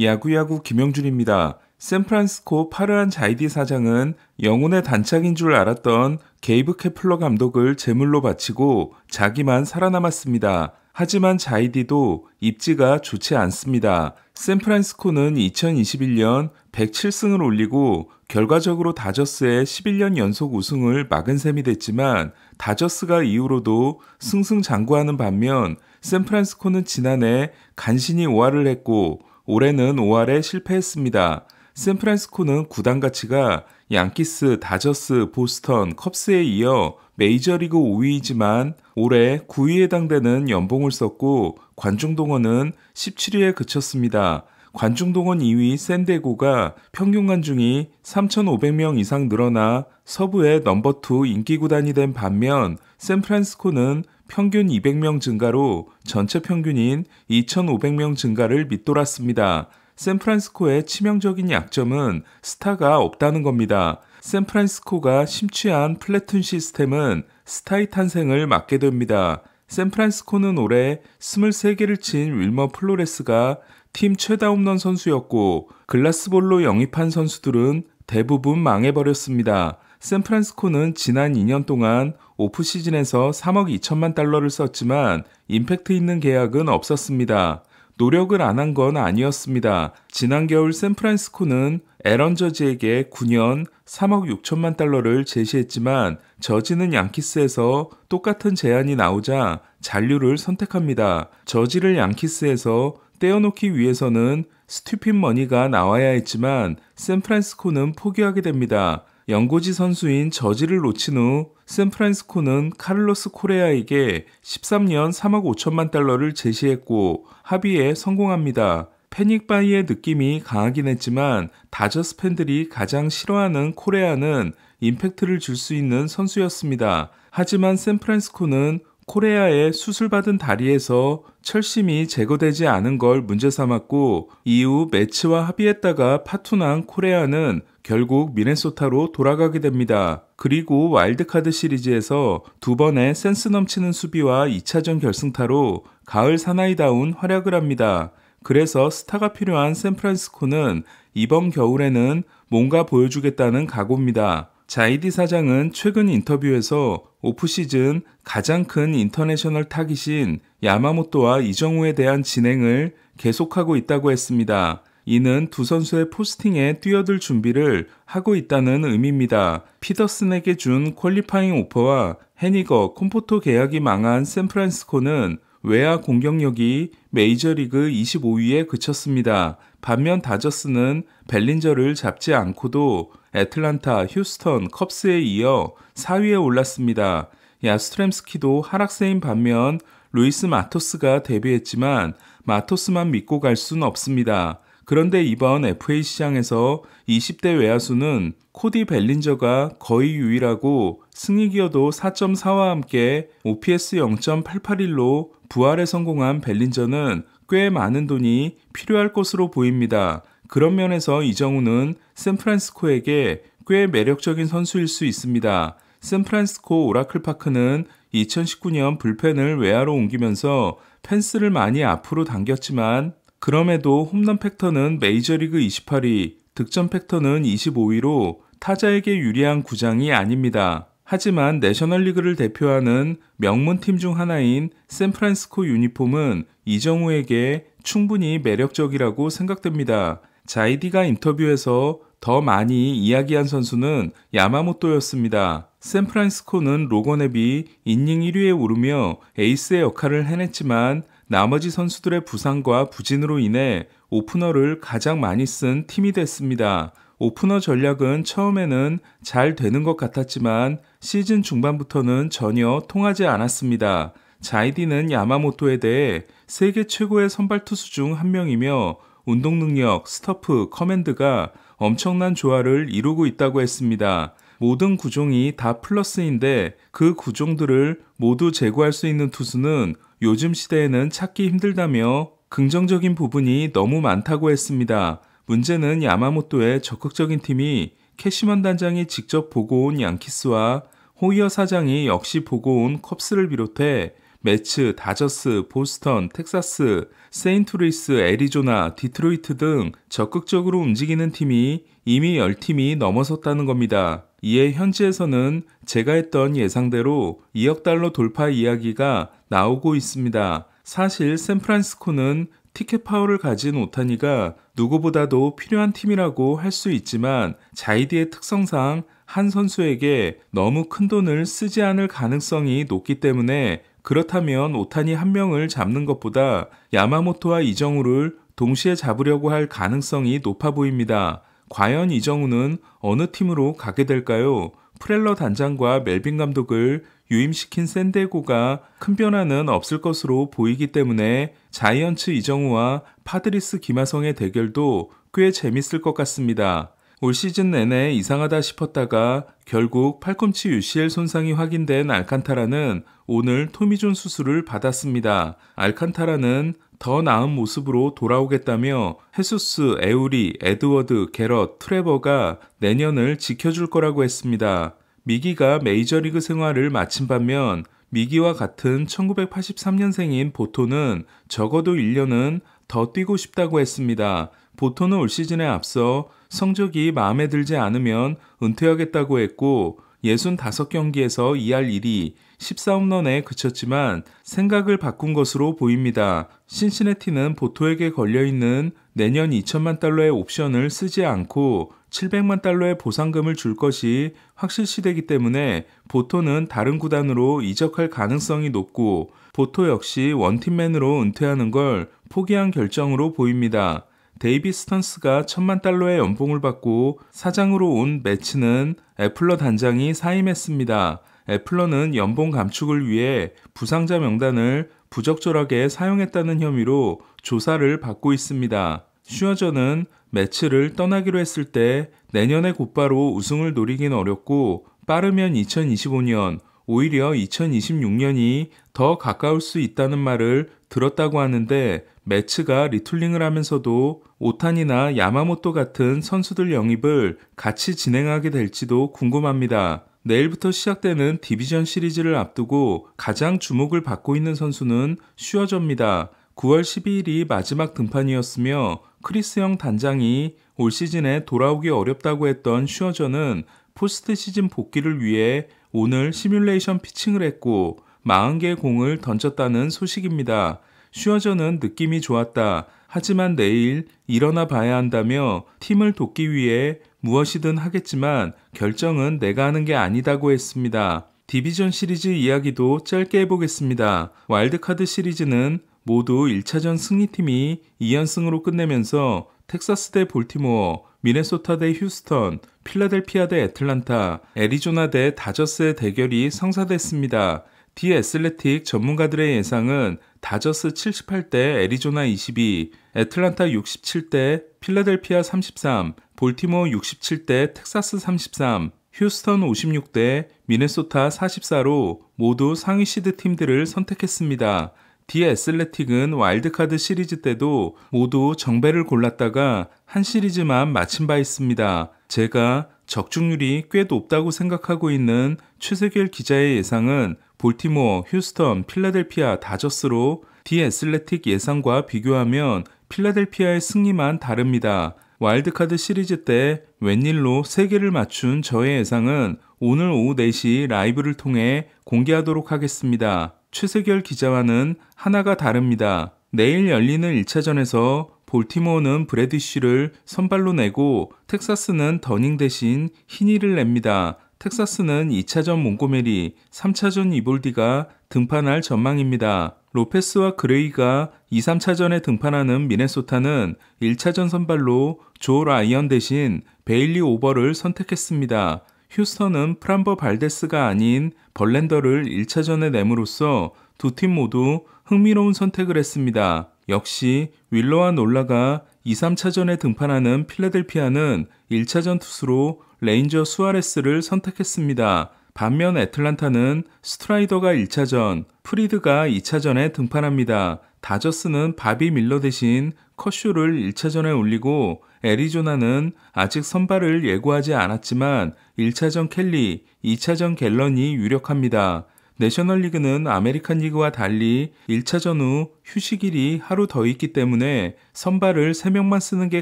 야구야구 김영준입니다. 샌프란시스코 파르안 자이디 사장은 영혼의 단짝인 줄 알았던 게이브 케플러 감독을 제물로 바치고 자기만 살아남았습니다. 하지만 자이디도 입지가 좋지 않습니다. 샌프란시스코는 2021년 107승을 올리고 결과적으로 다저스의 11년 연속 우승을 막은 셈이 됐지만 다저스가 이후로도 승승장구하는 반면 샌프란시스코는 지난해 간신히 5할을 했고 올해는 5할에 실패했습니다. 샌프란시스코는 구단 가치가 양키스, 다저스, 보스턴, 컵스에 이어 메이저리그 5위이지만 올해 9위에 해당되는 연봉을 썼고 관중동원은 17위에 그쳤습니다. 관중동원 2위 샌디에고가 평균 관중이 3,500명 이상 늘어나 서부의 넘버2 인기구단이 된 반면 샌프란시스코는 평균 200명 증가로 전체 평균인 2,500명 증가를 밑돌았습니다. 샌프란시스코의 치명적인 약점은 스타가 없다는 겁니다. 샌프란시스코가 심취한 플래툰 시스템은 스타의 탄생을 막게 됩니다. 샌프란시스코는 올해 23개를 친 윌머 플로레스가 팀 최다 홈런 선수였고 글라스볼로 영입한 선수들은 대부분 망해버렸습니다. 샌프란시스코는 지난 2년 동안 오프시즌에서 3억 2천만 달러를 썼지만 임팩트 있는 계약은 없었습니다. 노력을 안 한 건 아니었습니다. 지난 겨울 샌프란시스코는 에런 저지에게 9년 3억 6천만 달러를 제시했지만 저지는 양키스에서 똑같은 제안이 나오자 잔류를 선택합니다. 저지를 양키스에서 떼어놓기 위해서는 스튜핏 머니가 나와야 했지만 샌프란시스코는 포기하게 됩니다. 연고지 선수인 저지를 놓친 후 샌프란시스코는 카를로스 코레아에게 13년 3억 5천만 달러를 제시했고 합의에 성공합니다. 패닉바이의 느낌이 강하긴 했지만 다저스 팬들이 가장 싫어하는 코레아는 임팩트를 줄 수 있는 선수였습니다. 하지만 샌프란시스코는 코레아의 수술받은 다리에서 철심이 제거되지 않은 걸 문제 삼았고 이후 매치와 합의했다가 파투난 코레아는 결국 미네소타로 돌아가게 됩니다. 그리고 와일드카드 시리즈에서 두 번의 센스 넘치는 수비와 2차전 결승타로 가을 사나이다운 활약을 합니다. 그래서 스타가 필요한 샌프란시스코는 이번 겨울에는 뭔가 보여주겠다는 각오입니다. 자이디 사장은 최근 인터뷰에서 오프시즌 가장 큰 인터내셔널 타깃인 야마모토와 이정우에 대한 진행을 계속하고 있다고 했습니다. 이는 두 선수의 포스팅에 뛰어들 준비를 하고 있다는 의미입니다. 피더슨에게 준 퀄리파잉 오퍼와 해니거, 콤포토 계약이 망한 샌프란시스코는 외야 공격력이 메이저리그 25위에 그쳤습니다. 반면 다저스는 벨린저를 잡지 않고도 애틀란타, 휴스턴, 컵스에 이어 4위에 올랐습니다. 야스트렘스키도 하락세인 반면 루이스 마토스가 데뷔했지만 마토스만 믿고 갈 수는 없습니다. 그런데 이번 FA 시장에서 20대 외야수는 코디 벨린저가 거의 유일하고 승리 기여도 4.4와 함께 OPS 0.881로 부활에 성공한 벨린저는 꽤 많은 돈이 필요할 것으로 보입니다. 그런 면에서 이정우는 샌프란시스코에게 꽤 매력적인 선수일 수 있습니다. 샌프란시스코 오라클 파크는 2019년 불펜을 외야로 옮기면서 펜스를 많이 앞으로 당겼지만 그럼에도 홈런 팩터는 메이저리그 28위, 득점 팩터는 25위로 타자에게 유리한 구장이 아닙니다. 하지만 내셔널리그를 대표하는 명문팀 중 하나인 샌프란시스코 유니폼은 이정우에게 충분히 매력적이라고 생각됩니다. 자이디가 인터뷰에서 더 많이 이야기한 선수는 야마모토였습니다. 샌프란시스코는 로건 앱이 이닝 1위에 오르며 에이스의 역할을 해냈지만 나머지 선수들의 부상과 부진으로 인해 오프너를 가장 많이 쓴 팀이 됐습니다. 오프너 전략은 처음에는 잘 되는 것 같았지만 시즌 중반부터는 전혀 통하지 않았습니다. 자이디는 야마모토에 대해 세계 최고의 선발 투수 중 한 명이며 운동 능력, 스터프, 커맨드가 엄청난 조화를 이루고 있다고 했습니다. 모든 구종이 다 플러스인데 그 구종들을 모두 제거할 수 있는 투수는 요즘 시대에는 찾기 힘들다며 긍정적인 부분이 너무 많다고 했습니다. 문제는 야마모토의 적극적인 팀이 캐시먼 단장이 직접 보고 온 양키스와 호이어 사장이 역시 보고 온 컵스를 비롯해 매츠, 다저스, 보스턴, 텍사스, 세인트루이스, 애리조나, 디트로이트 등 적극적으로 움직이는 팀이 이미 10팀이 넘어섰다는 겁니다. 이에 현지에서는 제가 했던 예상대로 2억 달러 돌파 이야기가 나오고 있습니다. 사실 샌프란시스코는 티켓 파워를 가진 오타니가 누구보다도 필요한 팀이라고 할 수 있지만 자이디의 특성상 한 선수에게 너무 큰 돈을 쓰지 않을 가능성이 높기 때문에 그렇다면 오타니 한 명을 잡는 것보다 야마모토와 이정우를 동시에 잡으려고 할 가능성이 높아 보입니다. 과연 이정우는 어느 팀으로 가게 될까요? 프렐러 단장과 멜빈 감독을 유임시킨 샌디에고가 큰 변화는 없을 것으로 보이기 때문에 자이언츠 이정우와 파드리스 김하성의 대결도 꽤 재밌을 것 같습니다. 올 시즌 내내 이상하다 싶었다가 결국 팔꿈치 UCL 손상이 확인된 알칸타라는 오늘 토미존 수술을 받았습니다. 알칸타라는 더 나은 모습으로 돌아오겠다며 헤수스, 에우리, 에드워드, 게럿, 트레버가 내년을 지켜줄 거라고 했습니다. 미기가 메이저리그 생활을 마친 반면 미기와 같은 1983년생인 보토는 적어도 1년은 더 뛰고 싶다고 했습니다. 보토는 올 시즌에 앞서 성적이 마음에 들지 않으면 은퇴하겠다고 했고 65경기에서 2할 1위, 14홈런에 그쳤지만 생각을 바꾼 것으로 보입니다. 신시내티는 보토에게 걸려있는 내년 2천만 달러의 옵션을 쓰지 않고 700만 달러의 보상금을 줄 것이 확실시되기 때문에 보토는 다른 구단으로 이적할 가능성이 높고 보토 역시 원팀맨으로 은퇴하는 걸 포기한 결정으로 보입니다. 데이비 스턴스가 1,000만 달러의 연봉을 받고 사장으로 온 매츠는 애플러 단장이 사임했습니다. 애플러는 연봉 감축을 위해 부상자 명단을 부적절하게 사용했다는 혐의로 조사를 받고 있습니다. 슈어저는 매츠를 떠나기로 했을 때 내년에 곧바로 우승을 노리긴 어렵고 빠르면 2025년, 오히려 2026년이 더 가까울 수 있다는 말을 들었다고 하는데 매츠가 리툴링을 하면서도 오타니나 야마모토 같은 선수들 영입을 같이 진행하게 될지도 궁금합니다. 내일부터 시작되는 디비전 시리즈를 앞두고 가장 주목을 받고 있는 선수는 슈어저입니다. 9월 12일이 마지막 등판이었으며 크리스 영 단장이 올 시즌에 돌아오기 어렵다고 했던 슈어저는 포스트 시즌 복귀를 위해 오늘 시뮬레이션 피칭을 했고 40개의 공을 던졌다는 소식입니다. 슈어저는 느낌이 좋았다. 하지만 내일 일어나 봐야 한다며 팀을 돕기 위해 무엇이든 하겠지만 결정은 내가 하는 게 아니다고 했습니다. 디비전 시리즈 이야기도 짧게 해보겠습니다. 와일드카드 시리즈는 모두 1차전 승리팀이 2연승으로 끝내면서 텍사스 대 볼티모어, 미네소타 대 휴스턴, 필라델피아 대 애틀란타, 애리조나 대 다저스의 대결이 성사됐습니다. 디 애슬레틱 전문가들의 예상은 다저스 78대 애리조나 22, 애틀란타 67대 필라델피아 33, 볼티모어 67대 텍사스 33, 휴스턴 56대 미네소타 44로 모두 상위 시드 팀들을 선택했습니다. 디 애슬레틱은 와일드카드 시리즈 때도 모두 정배를 골랐다가 한 시리즈만 마친 바 있습니다. 제가 적중률이 꽤 높다고 생각하고 있는 최세결 기자의 예상은 볼티모어, 휴스턴, 필라델피아, 다저스로 디 애슬레틱 예상과 비교하면 필라델피아의 승리만 다릅니다. 와일드카드 시리즈 때 웬일로 3개를 맞춘 저의 예상은 오늘 오후 4시 라이브를 통해 공개하도록 하겠습니다. 최세결 기자와는 하나가 다릅니다. 내일 열리는 1차전에서 볼티모어는 브래디쉬를 선발로 내고 텍사스는 더닝 대신 히니를 냅니다. 텍사스는 2차전 몽고메리, 3차전 이볼디가 등판할 전망입니다. 로페스와 그레이가 2, 3차전에 등판하는 미네소타는 1차전 선발로 조 라이언 대신 베일리 오버를 선택했습니다. 휴스턴은 프람버 발데스가 아닌 벌랜더를 1차전에 내므로써 두 팀 모두 흥미로운 선택을 했습니다. 역시 윌러와 놀라가 2, 3차전에 등판하는 필라델피아는 1차전 투수로 레인저 수아레스를 선택했습니다. 반면 애틀란타는 스트라이더가 1차전, 프리드가 2차전에 등판합니다. 다저스는 바비 밀러 대신 커쇼를 1차전에 올리고 애리조나는 아직 선발을 예고하지 않았지만 1차전 켈리, 2차전 갤런이 유력합니다. 내셔널리그는 아메리칸 리그와 달리 1차전 후 휴식일이 하루 더 있기 때문에 선발을 3명만 쓰는 게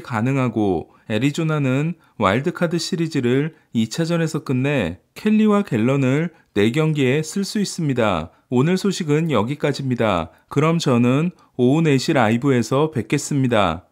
가능하고 애리조나는 와일드카드 시리즈를 2차전에서 끝내 켈리와 갤런을 4경기에 쓸 수 있습니다. 오늘 소식은 여기까지입니다. 그럼 저는 오후 4시 라이브에서 뵙겠습니다.